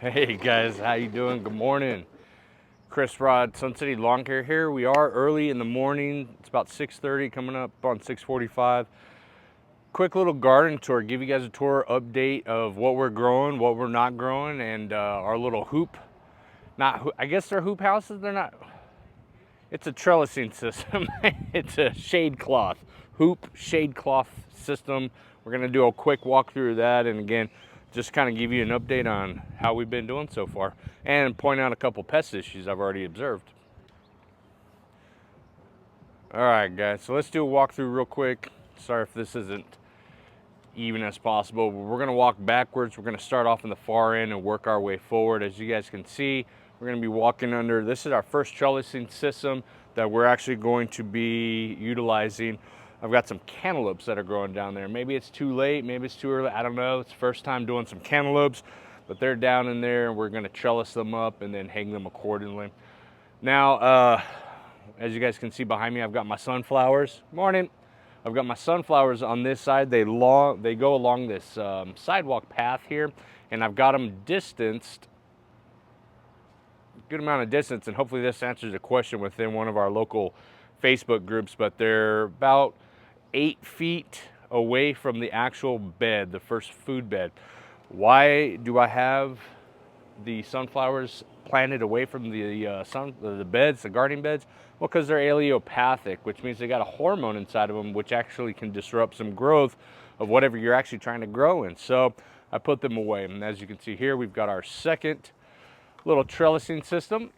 Hey guys, how you doing? Good morning. Chris Rod, Sun City Lawn Care here. We are early in the morning. It's about 6:30, coming up on 6:45. Quick little garden tour. Give you guys a tour update of what we're growing, what we're not growing, and our little hoop. I guess they're hoop houses. They're not. It's a trellising system. It's a shade cloth, hoop shade cloth system. We're gonna do a quick walkthrough of that, and again, just kind of give you an update on how we've been doing so far, and point out a couple pest issues I've already observed. All right, guys, so let's do a walkthrough real quick. Sorry if this isn't even as possible, but we're gonna walk backwards. We're gonna start off in the far end and work our way forward. As you guys can see, we're gonna be walking under, this is our first trellising system that we're actually going to be utilizing. I've got some cantaloupes that are growing down there. Maybe it's too late, maybe it's too early, I don't know. It's the first time doing some cantaloupes, but they're down in there and we're gonna trellis them up and then hang them accordingly. Now, as you guys can see behind me, I've got my sunflowers. Morning. I've got my sunflowers on this side. They go along this sidewalk path here, and I've got them distanced, good amount of distance, and hopefully this answers a question within one of our local Facebook groups, but they're about 8 feet away from the actual bed, the first food bed. Why do I have the sunflowers planted away from the beds, the gardening beds? Well, because they're allelopathic, which means they got a hormone inside of them, which actually can disrupt some growth of whatever you're actually trying to grow in. So I put them away. And as you can see here, we've got our second little trellising system.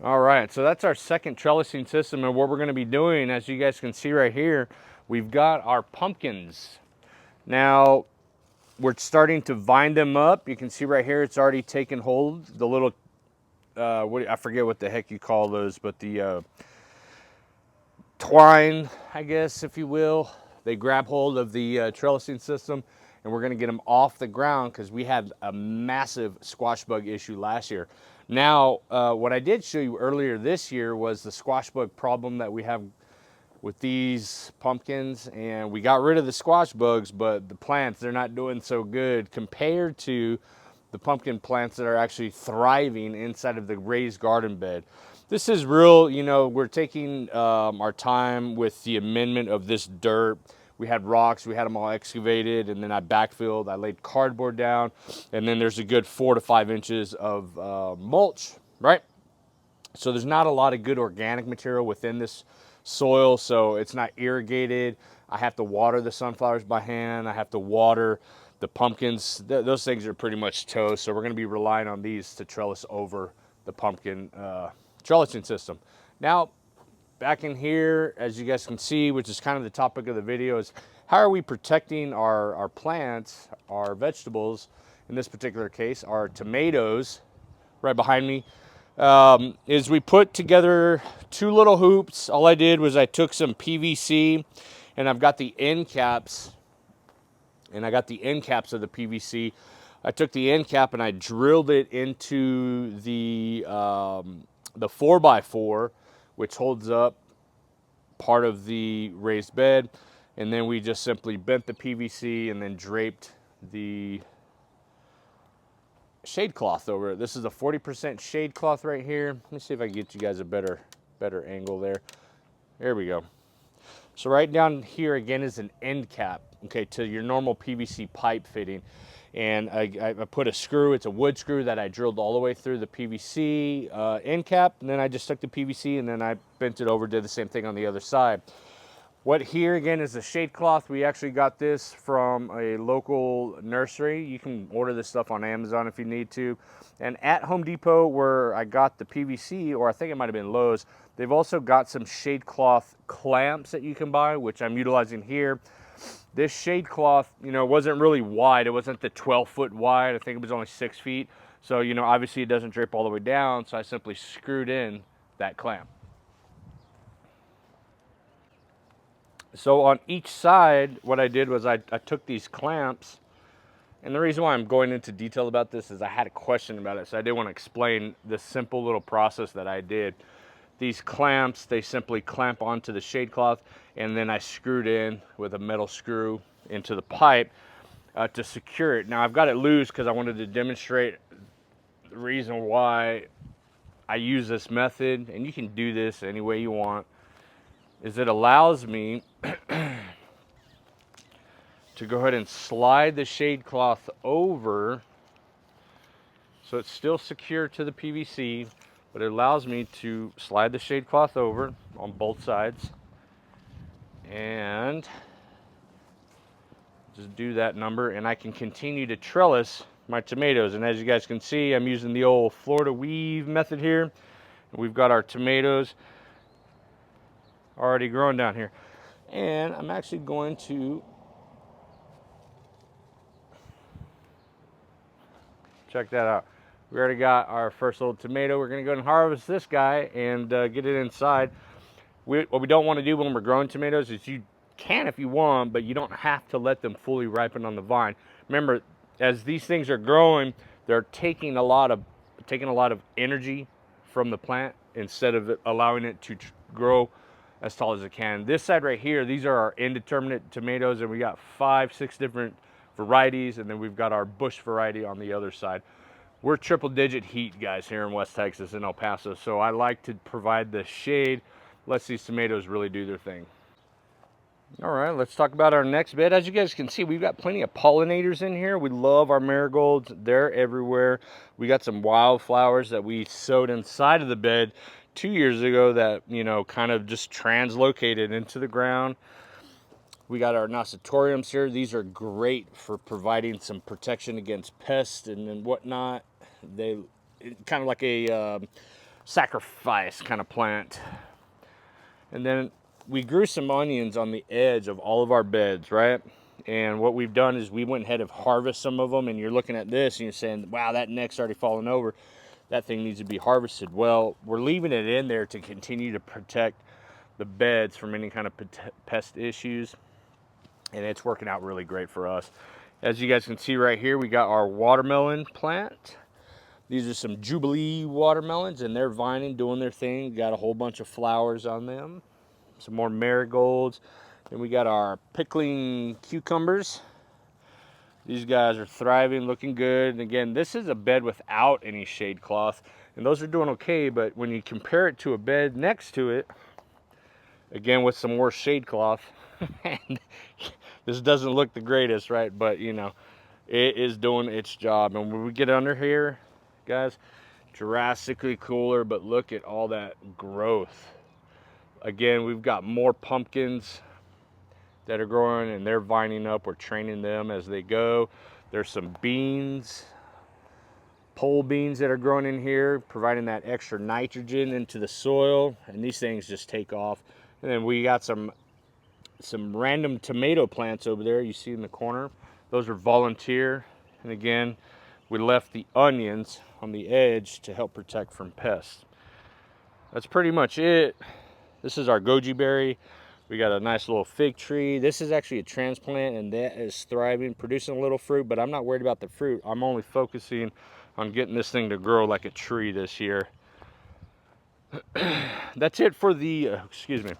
All right, so that's our second trellising system. And what we're going to be doing, as you guys can see right here, we've got our pumpkins. Now, we're starting to vine them up. You can see right here, it's already taken hold. The little, I forget what the heck you call those, but the twine, I guess, if you will. They grab hold of the trellising system, and we're gonna get them off the ground because we had a massive squash bug issue last year. Now, what I did show you earlier this year was the squash bug problem that we have with these pumpkins, and we got rid of the squash bugs, but the plants, they're not doing so good compared to the pumpkin plants that are actually thriving inside of the raised garden bed. This is real, you know, we're taking our time with the amendment of this dirt. We had rocks, we had them all excavated, and then I backfilled, I laid cardboard down, and then there's a good 4 to 5 inches of mulch, right? So there's not a lot of good organic material within this soil, so it's not irrigated. I have to water the sunflowers by hand. I have to water the pumpkins. Those things are pretty much toast, so we're going to be relying on these to trellis over the pumpkin trellising system. Now, back in here, as you guys can see, which is kind of the topic of the video, is how are we protecting our plants, our vegetables, in this particular case, our tomatoes, right behind me, is we put together 2 little hoops. All I did was I took some PVC, and I've got the end caps, of the PVC. I took the end cap and I drilled it into the 4x4, which holds up part of the raised bed, and then we just simply bent the PVC and then draped the shade cloth over it. This is a 40% shade cloth right here. Let me see if I can get you guys a better angle there. There we go. So right down here again is an end cap, okay, to your normal PVC pipe fitting. And I put a screw, it's a wood screw that I drilled all the way through the PVC end cap, and then I just stuck the PVC and then I bent it over, did the same thing on the other side. What here again is a shade cloth. We actually got this from a local nursery. You can order this stuff on Amazon if you need to. And at Home Depot, where I got the PVC, or I think it might have been Lowe's, they've also got some shade cloth clamps that you can buy, which I'm utilizing here. This shade cloth, you know, wasn't really wide. It wasn't the 12-foot wide. I think it was only 6 feet. So, you know, obviously it doesn't drape all the way down, so I simply screwed in that clamp. So on each side, what I did was I took these clamps, and the reason why I'm going into detail about this is I had a question about it, so I did want to explain this simple little process that I did. These clamps, they simply clamp onto the shade cloth, and then I screwed in with a metal screw into the pipe. to secure it. Now I've got it loose because I wanted to demonstrate the reason why I use this method, and you can do this any way you want, is it allows me to go ahead and slide the shade cloth over so it's still secure to the PVC, but it allows me to slide the shade cloth over on both sides and just do that number, and I can continue to trellis my tomatoes. And as you guys can see, I'm using the old Florida weave method here. We've got our tomatoes already growing down here, and I'm actually going to check that out. We already got our first little tomato. We're going to go and harvest this guy and get it inside. What we don't want to do when we're growing tomatoes is, you can if you want, but you don't have to let them fully ripen on the vine. Remember, as these things are growing, they're taking a lot of energy from the plant instead of allowing it to grow as tall as it can. This side right here, these are our indeterminate tomatoes, and we got 5-6 different varieties, and then we've got our bush variety on the other side. We're triple digit heat guys here in West Texas in El Paso, so I like to provide the shade, lets these tomatoes really do their thing. All right, let's talk about our next bed. As you guys can see, we've got plenty of pollinators in here. We love our marigolds. They're everywhere. We got some wildflowers that we sowed inside of the bed 2 years ago that, you know, kind of just translocated into the ground. We got our nasturtiums here. These are great for providing some protection against pests and whatnot. They kind of like a sacrifice kind of plant. And then we grew some onions on the edge of all of our beds, right? And what we've done is we went ahead and harvested some of them, and you're looking at this and you're saying, wow, that neck's already fallen over. That thing needs to be harvested. Well, we're leaving it in there to continue to protect the beds from any kind of pest issues, and it's working out really great for us. As you guys can see right here, we got our watermelon plant. These are some Jubilee watermelons, and they're vining, doing their thing. Got a whole bunch of flowers on them. Some more marigolds. And we got our pickling cucumbers. These guys are thriving, looking good. And again, this is a bed without any shade cloth, and those are doing okay. But when you compare it to a bed next to it, again with some more shade cloth, and this doesn't look the greatest, right? But you know, it is doing its job. And when we get under here, guys, drastically cooler, but look at all that growth. Again, we've got more pumpkins that are growing, and they're vining up. We're training them as they go. There's some beans, pole beans that are growing in here, providing that extra nitrogen into the soil, and these things just take off. And then we got some random tomato plants over there you see in the corner. Those are volunteer, and again, we left the onions on the edge to help protect from pests. That's pretty much it. This is our goji berry. We got a nice little fig tree. This is actually a transplant, and that is thriving, producing a little fruit, but I'm not worried about the fruit. I'm only focusing on getting this thing to grow like a tree this year. That's it for the, excuse me.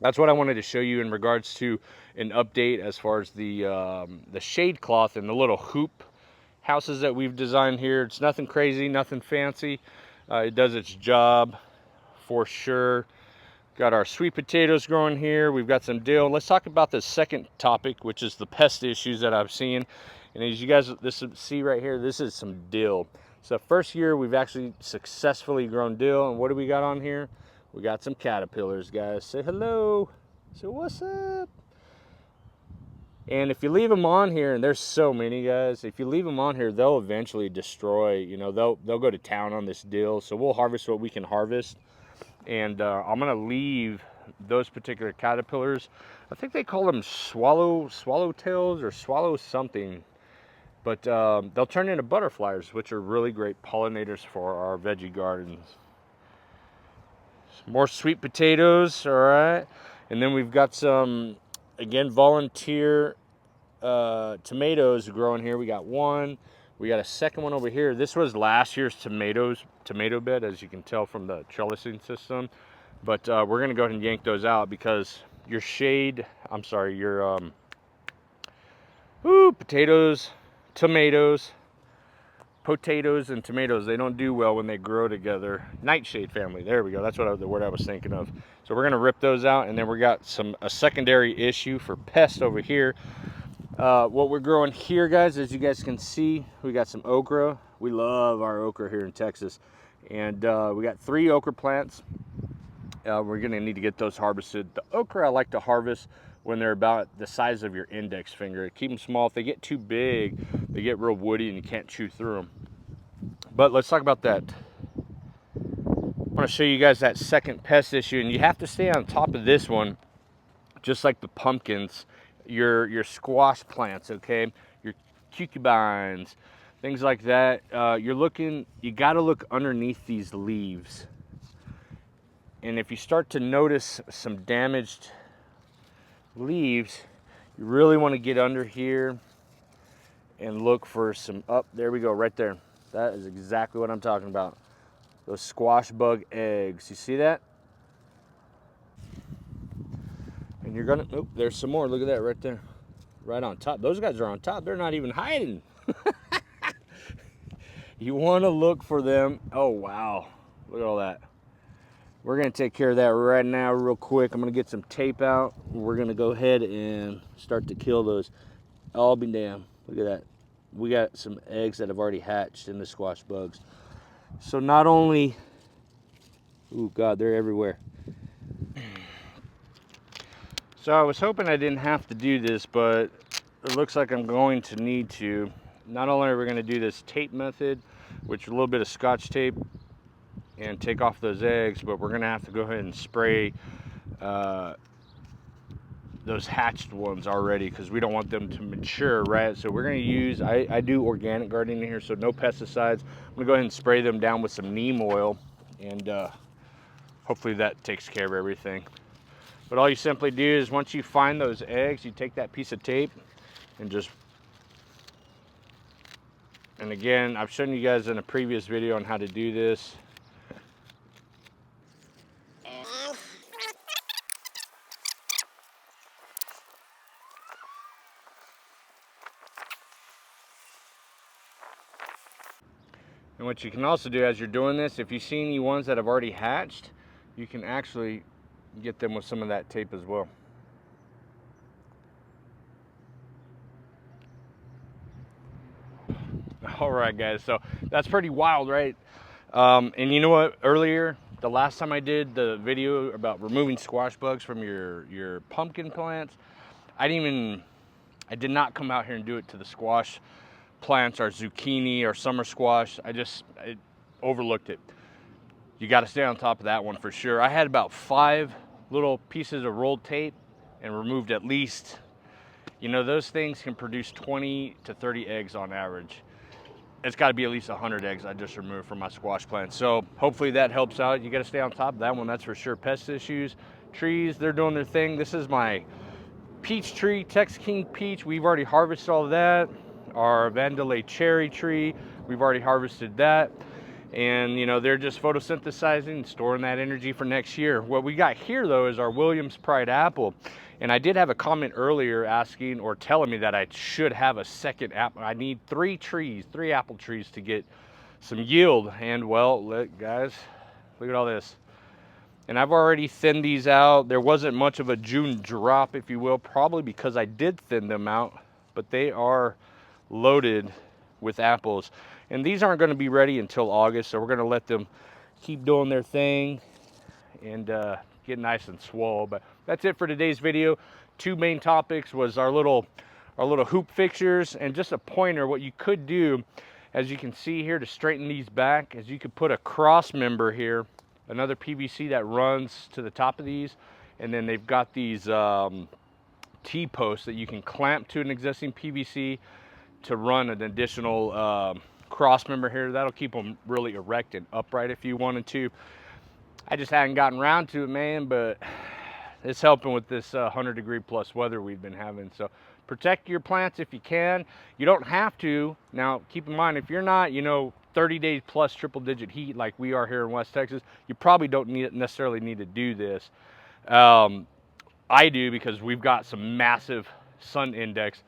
That's what I wanted to show you in regards to an update as far as the shade cloth and the little hoop houses that we've designed here. It's nothing crazy, nothing fancy. It does its job for sure. Got our sweet potatoes growing here. We've got some dill. Let's talk about the second topic, which is the pest issues that I've seen. And as you guys see right here, this is some dill. So first year we've actually successfully grown dill. And what do we got on here? We got some caterpillars, guys. Say hello. Say what's up. And if you leave them on here, and there's so many, guys, if you leave them on here, they'll eventually destroy, you know, they'll go to town on this dill. So we'll harvest what we can harvest. And I'm gonna leave those particular caterpillars. I think they call them swallowtails or swallow something, but they'll turn into butterflies, which are really great pollinators for our veggie gardens. Some more sweet potatoes, all right. And then we've got some, again, volunteer tomatoes growing here. We got one. We got a second one over here. This was last year's tomato bed, as you can tell from the trellising system. But we're gonna go ahead and yank those out because your Ooh, potatoes, tomatoes. Potatoes and tomatoes, they don't do well when they grow together. Nightshade family, there we go. That's the word I was thinking of. So we're gonna rip those out, and then we got a secondary issue for pests over here. What we're growing here, guys, as you guys can see, we got some okra. We love our okra here in Texas. And we got 3 okra plants. We're gonna need to get those harvested. The okra I like to harvest when they're about the size of your index finger. Keep them small. If they get too big, they get real woody and you can't chew through them. But let's talk about that. I want to show you guys that second pest issue, and you have to stay on top of this one, just like the pumpkins, your squash plants, okay, your cucumbines, things like that. You got to look underneath these leaves, and if you start to notice some damaged leaves, you really want to get under here and look for some. There we go, right there. That is exactly what I'm talking about. Those squash bug eggs. You see that? And you're gonna, oh, there's some more. Look at that right there. Right on top. Those guys are on top. They're not even hiding. You want to look for them. Oh, wow. Look at all that. We're going to take care of that right now real quick. I'm going to get some tape out. We're going to go ahead and start to kill those. I'll be damned. Look at that. We got some eggs that have already hatched in the squash bugs. So not only, oh God, they're everywhere. So I was hoping I didn't have to do this, but it looks like I'm going to need to. Not only are we going to do this tape method, which is a little bit of Scotch tape, and take off those eggs, but we're going to have to go ahead and spray those hatched ones already, because we don't want them to mature, right? So we're going to use, I do organic gardening here, so no pesticides. I'm going to go ahead and spray them down with some neem oil, and hopefully that takes care of everything. But all you simply do is, once you find those eggs, you take that piece of tape and just, and again, I've shown you guys in a previous video on how to do this. And what you can also do as you're doing this, if you see any ones that have already hatched, you can actually get them with some of that tape as well. All right, guys, so that's pretty wild, right? And you know what, earlier, the last time I did the video about removing squash bugs from your pumpkin plants, I did not come out here and do it to the squash plants, or zucchini or summer squash. I overlooked it. You got to stay on top of that one for sure. I had about 5 little pieces of rolled tape and removed at least, you know, those things can produce 20 to 30 eggs on average. It's got to be at least 100 eggs I just removed from my squash plants. So hopefully that helps out. You got to stay on top of that one, that's for sure. Pest issues, trees, they're doing their thing. This is my peach tree, Tex King peach. We've already harvested all of that. Our Vandelay cherry tree, we've already harvested that. And you know, they're just photosynthesizing and storing that energy for next year. What we got here though is our Williams Pride apple. And I did have a comment earlier asking or telling me that I should have a second apple. I need 3 apple trees to get some yield. And well, look guys, look at all this. And I've already thinned these out. There wasn't much of a June drop, if you will, probably because I did thin them out, but they are loaded with apples. And these aren't going to be ready until August, so we're going to let them keep doing their thing and get nice and swole. But that's it for today's video. 2 main topics was our little hoop fixtures, and just a pointer. What you could do, as you can see here, to straighten these back, is you could put a cross member here, another PVC that runs to the top of these, and then they've got these T-posts that you can clamp to an existing PVC to run an additional cross member here. That'll keep them really erect and upright if you wanted to. I just hadn't gotten around to it, man, but it's helping with this 100-degree plus weather we've been having. So protect your plants if you can. You don't have to. Now, keep in mind, if you're not, 30 days plus triple-digit heat like we are here in West Texas, you probably don't necessarily need to do this. I do, because we've got some massive sun index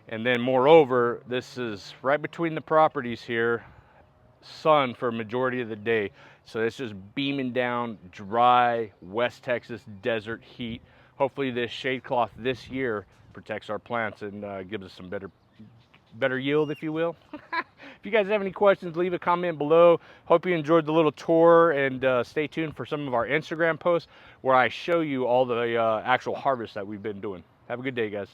And then moreover, this is right between the properties here, sun for a majority of the day. So it's just beaming down dry West Texas desert heat. Hopefully this shade cloth this year protects our plants and gives us some better yield, if you will. If you guys have any questions, leave a comment below. Hope you enjoyed the little tour, and stay tuned for some of our Instagram posts where I show you all the actual harvest that we've been doing. Have a good day, guys.